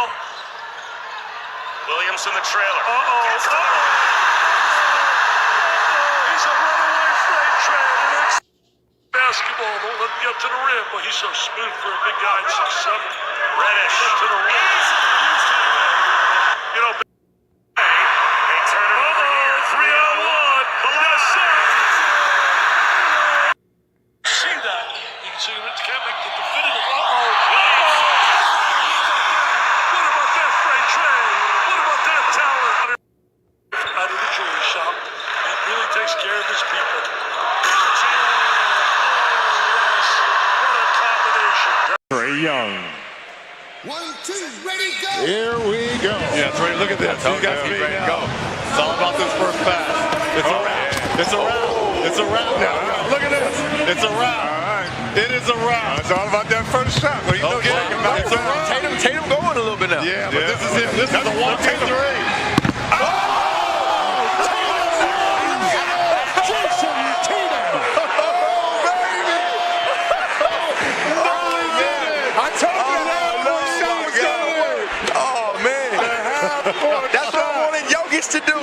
now. Williams in the trailer. He's a runaway freight train. Basketball won't let him get to the rim, but he's so smooth for a big guy at 6'7". Reddish. Get to the rim. You know, They turn it over here. 3-on-1. Yes, sir. See that? You can see it can't make the definitive. What about that freight train? What about that tower? Out of the jewelry shop. He really takes care of his people. Trey Young. 1, 2, ready, go! Here we go. Yeah, Trey, look at this. He's got speed ready to go. It's all about this first pass. It's a wrap. It's a wrap. It's a wrap now. Look at this. It's a wrap. All right. It is a wrap. It's all about that first shot. Well, you know, Okay. It's a wrap. Tatum going a little bit now. Yeah, But this is it. This is a 1, 2, 3. That's what I wanted Jokic to do.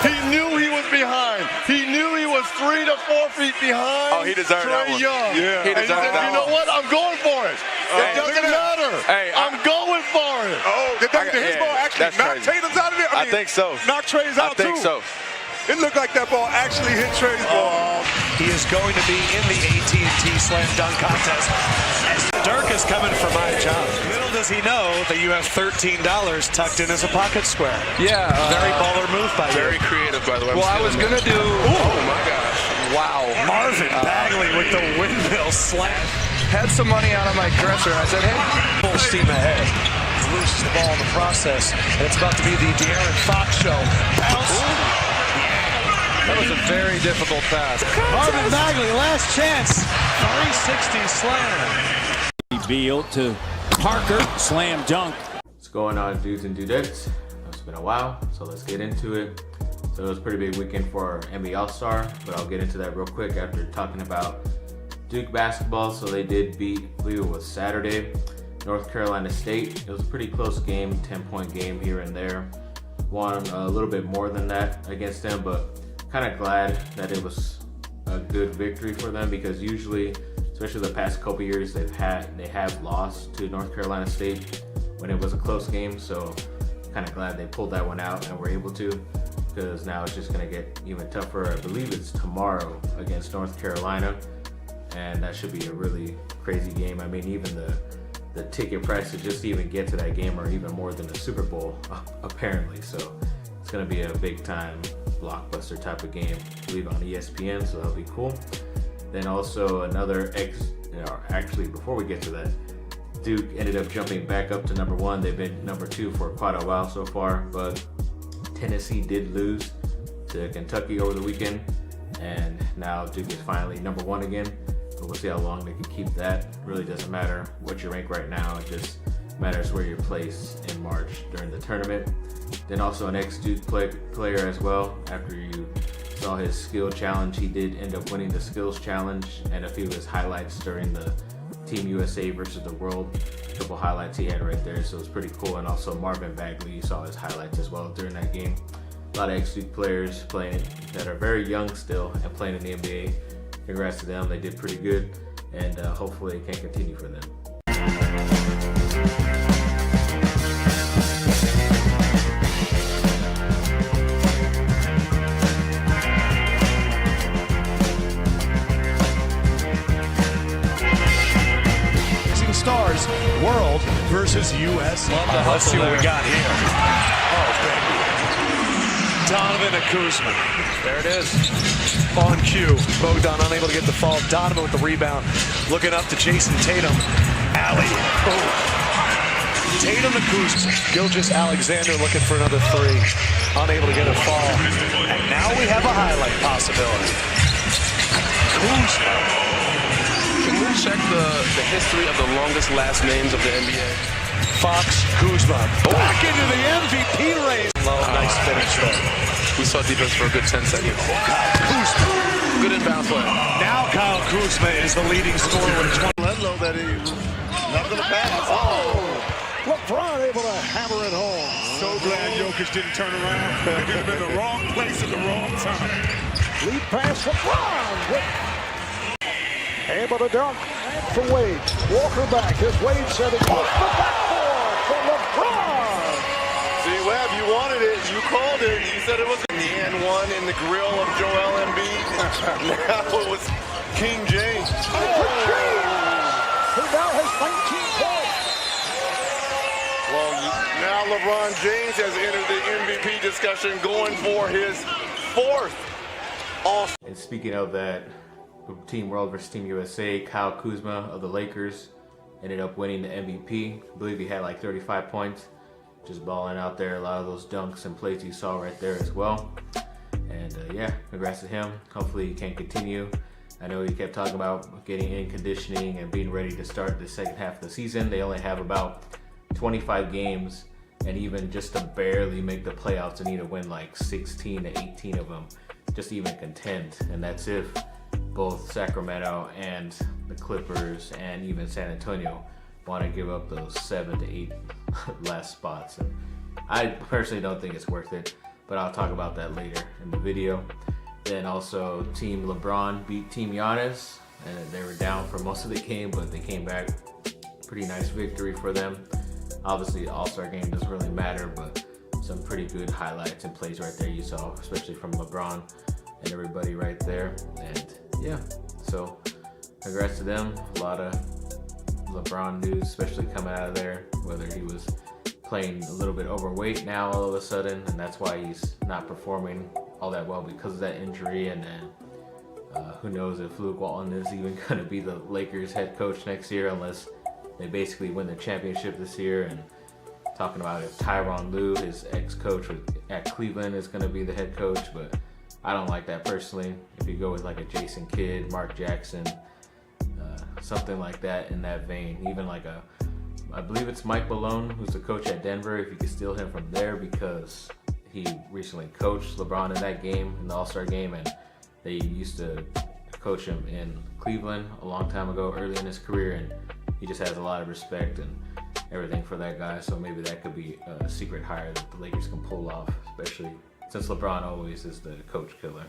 He knew he was behind. He knew he was 3 to 4 feet behind. Oh, he deserved that Trey one. Young. Yeah. He And he deserved said, that you know one. what? I'm going for it. It doesn't matter. Hey, I'm going for it. Oh, did his ball actually that's knock crazy. Tatum's out of there? I think so. Knock Trey's out, I think too. so. It looked like that ball actually hit Trey's ball. He is going to be in the AT&T Slam Dunk Contest. Dirk is coming for my job. Little does he know that you have $13 tucked in as a pocket square. Yeah. Very baller move by you. Very creative, by the way. Well, I was going to do... Oh, my gosh. Wow. Marvin Bagley with the windmill slam. Had some money out of my dresser. I said, hey. Full steam ahead. Loses the ball in the process. And it's about to be the De'Aaron Fox show. Bounce. That was a very difficult pass. Marvin Bagley, last chance. 360 slam. Beal to Parker, slam dunk. What's going on, dudes and dudettes? It's been a while, so let's get into it. So it was a pretty big weekend for our NBA All-Star, but I'll get into that real quick after talking about Duke basketball. So they did beat, I believe it was Saturday, North Carolina State. It was a pretty close game, 10-point game here and there. Won a little bit more than that against them, but kind of glad that it was a good victory for them, because usually, especially the past couple years, they have lost to North Carolina State when it was a close game. So kind of glad they pulled that one out and were able to, because now it's just going to get even tougher. I believe it's tomorrow against North Carolina, and that should be a really crazy game. I mean, even the ticket price to just even get to that game are even more than the Super Bowl, apparently. So it's going to be a big time blockbuster type of game, I believe on ESPN, so that'll be cool. Then also another actually before we get to that, Duke ended up jumping back up to number 1. They've been number 2 for quite a while so far, but Tennessee did lose to Kentucky over the weekend, and now Duke is finally number 1 again. But we'll see how long they can keep that. It really doesn't matter what you rank right now, it just matters where you're placed in March during the tournament. Then also an ex-Duke player as well. After you saw his skill challenge, he did end up winning the skills challenge, and a few of his highlights during the Team USA versus the World, a couple highlights he had right there, so it's pretty cool. And also Marvin Bagley, you saw his highlights as well during that game. A lot of ex-Duke players playing that are very young still and playing in the NBA. Congrats to them, they did pretty good, and hopefully it can continue for them. Stars, world versus U.S. Let's see what we got here. Oh, baby. Donovan and Kuzma. There it is. On cue. Bogdan unable to get the fall. Donovan with the rebound. Looking up to Jason Tatum. Alley. Oh. Tatum and Kuzma. Gilgeous-Alexander looking for another 3. Unable to get a fall. And now we have a highlight possibility. Kuzma. Can we check the history of the longest last names of the NBA? Fox, Kuzma, back into the MVP race. Nice finish there. We saw defense for a good 10 seconds. Kuzma. Good inbound play. Now Kyle Kuzma is the leading scorer with 20. Ledlow that he not going to pass. Oh! LeBron able to hammer it home. So glad Jokic didn't turn around. He's been in the wrong place at the wrong time. Lead pass LeBron. Able to dunk for Wade. Walker back. Here's Wade setting up the backboard for LeBron. See, Webb, you wanted it. You called it. You said it was the and one in the grill of Joel Embiid. Now it was King James. Who now has 19 points. Well, now LeBron James has entered the MVP discussion, going for his 4th All-Star. And speaking of that, Team World versus Team USA, Kyle Kuzma of the Lakers ended up winning the MVP. I believe he had like 35 points. Just balling out there. A lot of those dunks and plays you saw right there as well. And yeah, congrats to him. Hopefully he can continue. I know he kept talking about getting in conditioning and being ready to start the second half of the season. They only have about 25 games, and even just to barely make the playoffs, they need to win like 16 to 18 of them just to even contend. And that's if both Sacramento and the Clippers and even San Antonio want to give up those 7 to 8 last spots. And I personally don't think it's worth it, but I'll talk about that later in the video. Then also Team LeBron beat Team Giannis, and they were down for most of the game, but they came back. Pretty nice victory for them. Obviously the All-Star game doesn't really matter, but some pretty good highlights and plays right there you saw, especially from LeBron and everybody right there. And yeah, so congrats to them. A lot of LeBron news, especially coming out of there, whether he was playing a little bit overweight now all of a sudden, and that's why he's not performing all that well because of that injury. And then who knows if Luke Walton is even going to be the Lakers head coach next year, unless they basically win the championship this year. And talking about if Tyronn Lue, his ex-coach at Cleveland, is going to be the head coach, but I don't like that personally. If you go with like a Jason Kidd, Mark Jackson, something like that in that vein, even like I believe it's Mike Malone, who's the coach at Denver, if you could steal him from there, because he recently coached LeBron in that game, in the All-Star game, and they used to coach him in Cleveland a long time ago, early in his career, and he just has a lot of respect and everything for that guy. So maybe that could be a secret hire that the Lakers can pull off, especially since LeBron always is the coach killer.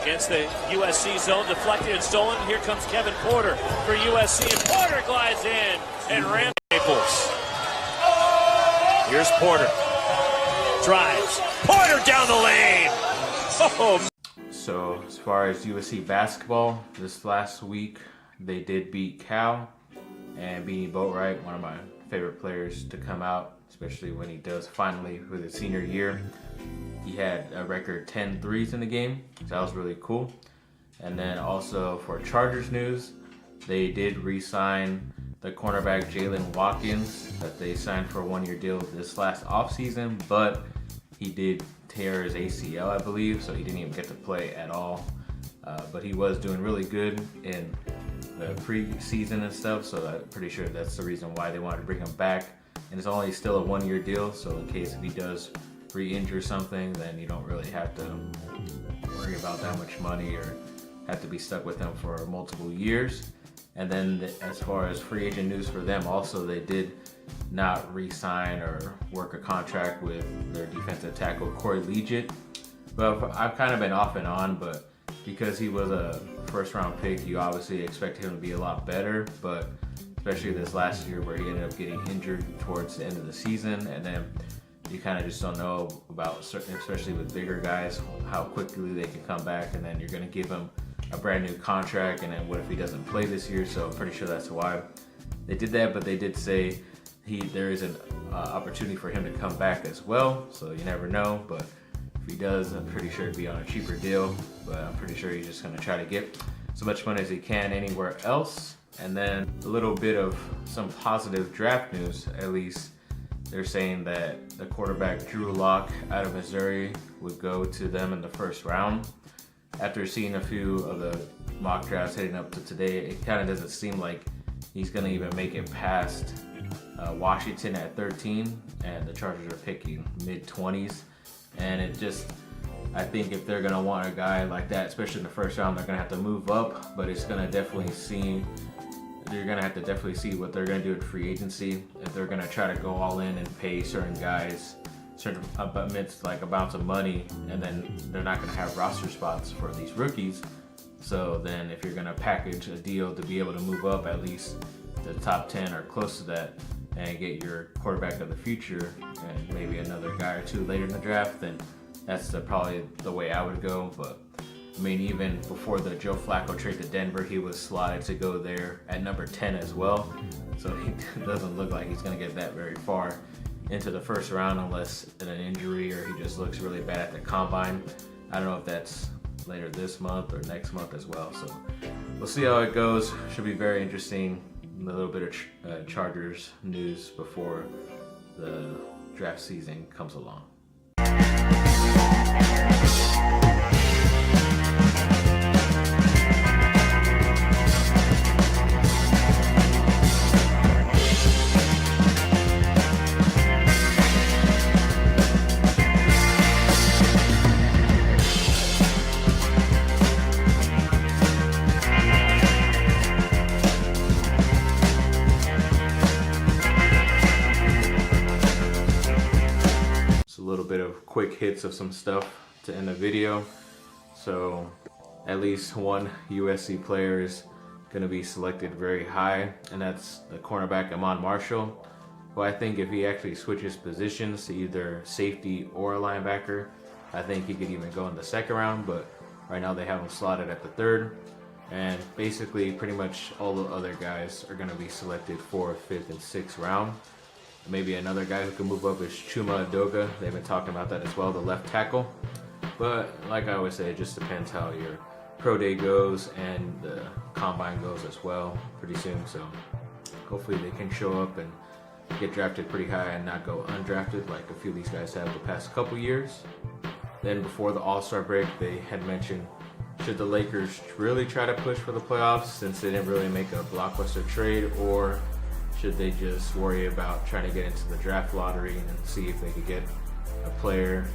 Against the USC zone, deflected and stolen. Here comes Kevin Porter for USC, and Porter glides in and rams Naples. Here's Porter. Drives. Porter down the lane. Oh. So as far as USC basketball, this last week they did beat Cal, and Beanie Boatwright, one of my favorite players to come out, especially when he does finally with his senior year. He had a record 10 threes in the game, so that was really cool. And then also for Chargers news, they did re-sign the cornerback Jalen Watkins that they signed for a one-year deal this last offseason, but he did tear his ACL, I believe, so he didn't even get to play at all. But he was doing really good in the preseason and stuff, so I'm pretty sure that's the reason why they wanted to bring him back. And it's only still a one-year deal, so in case if he does re-injure something, then you don't really have to worry about that much money or have to be stuck with them for multiple years. And then as far as free agent news for them, also they did not re-sign or work a contract with their defensive tackle Corey Liuget. But I've kind of been off and on, but because he was a first-round pick, you obviously expect him to be a lot better. But especially this last year where he ended up getting injured towards the end of the season, and then you kind of just don't know about certain, especially with bigger guys, how quickly they can come back, and then you're going to give him a brand new contract, and then what if he doesn't play this year? So I'm pretty sure that's why they did that, but they did say there is an opportunity for him to come back as well, so you never know. But if he does, I'm pretty sure it'd be on a cheaper deal, but I'm pretty sure he's just going to try to get as much money as he can anywhere else. And then a little bit of some positive draft news, at least. They're saying that the quarterback Drew Lock out of Missouri would go to them in the first round. after seeing a few of the mock drafts heading up to today, it kind of doesn't seem like he's going to even make it past Washington at 13, and the Chargers are picking mid-20s. And it just, I think if they're going to want a guy like that, especially in the first round, they're going to have to move up, but it's going to definitely seem, you're going to have to definitely see what they're going to do at free agency. If they're going to try to go all in and pay certain guys certain amounts of money, and then they're not going to have roster spots for these rookies. So then if you're going to package a deal to be able to move up at least the top 10 or close to that and get your quarterback of the future and maybe another guy or two later in the draft, then that's probably the way I would go. But I mean, even before the Joe Flacco trade to Denver, he was slotted to go there at number 10 as well. So he doesn't look like he's going to get that very far into the first round unless in an injury or he just looks really bad at the combine. I don't know if that's later this month or next month as well. So we'll see how it goes. Should be very interesting. A little bit of Chargers news before the draft season comes along. A little bit of quick hits of some stuff to end the video. So at least one USC player is going to be selected very high, and that's the cornerback Amon Marshall, who I think if he actually switches positions to either safety or a linebacker, I think he could even go in the second round, but right now they have him slotted at the third. And basically pretty much all the other guys are going to be selected 4th, 5th, and 6th round. Maybe another guy who can move up is Chuma Adoga. They've been talking about that as well, the left tackle. But like I always say, it just depends how your pro day goes and the combine goes as well pretty soon. So hopefully they can show up and get drafted pretty high and not go undrafted like a few of these guys have the past couple years. Then before the All-Star break, they had mentioned, should the Lakers really try to push for the playoffs since they didn't really make a blockbuster trade, or should they just worry about trying to get into the draft lottery and see if they could get a player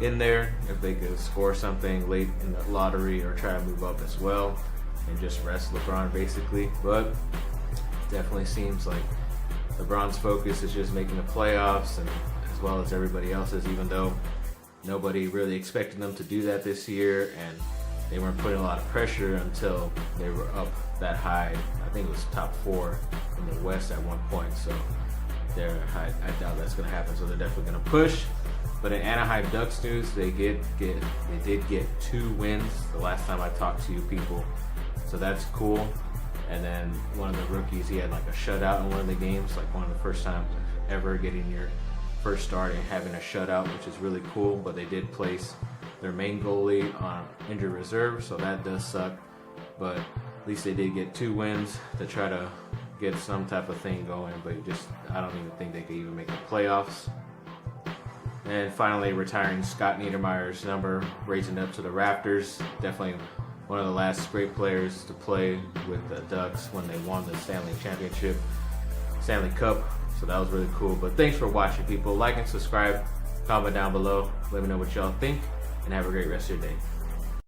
in there, if they could score something late in the lottery, or try to move up as well and just rest LeBron basically. But it definitely seems like LeBron's focus is just making the playoffs, and as well as everybody else's, even though nobody really expected them to do that this year, and they weren't putting a lot of pressure until they were up that high. I think it was top 4 in the West at one point, so I doubt that's going to happen. So they're definitely going to push. But in Anaheim Ducks news, they did get 2 wins the last time I talked to you people, so that's cool. And then one of the rookies, he had like a shutout in one of the games, like one of the first time ever getting your first start and having a shutout, which is really cool. But they did place their main goalie on injured reserve, so that does suck. But at least they did get 2 wins to try to get some type of thing going, but I don't even think they could even make the playoffs. And finally, retiring Scott Niedermayer's number, raising up to the Raptors. Definitely one of the last great players to play with the Ducks when they won the Stanley Cup. So that was really cool. But thanks for watching, people. Like and subscribe, comment down below, let me know what y'all think, and have a great rest of your day.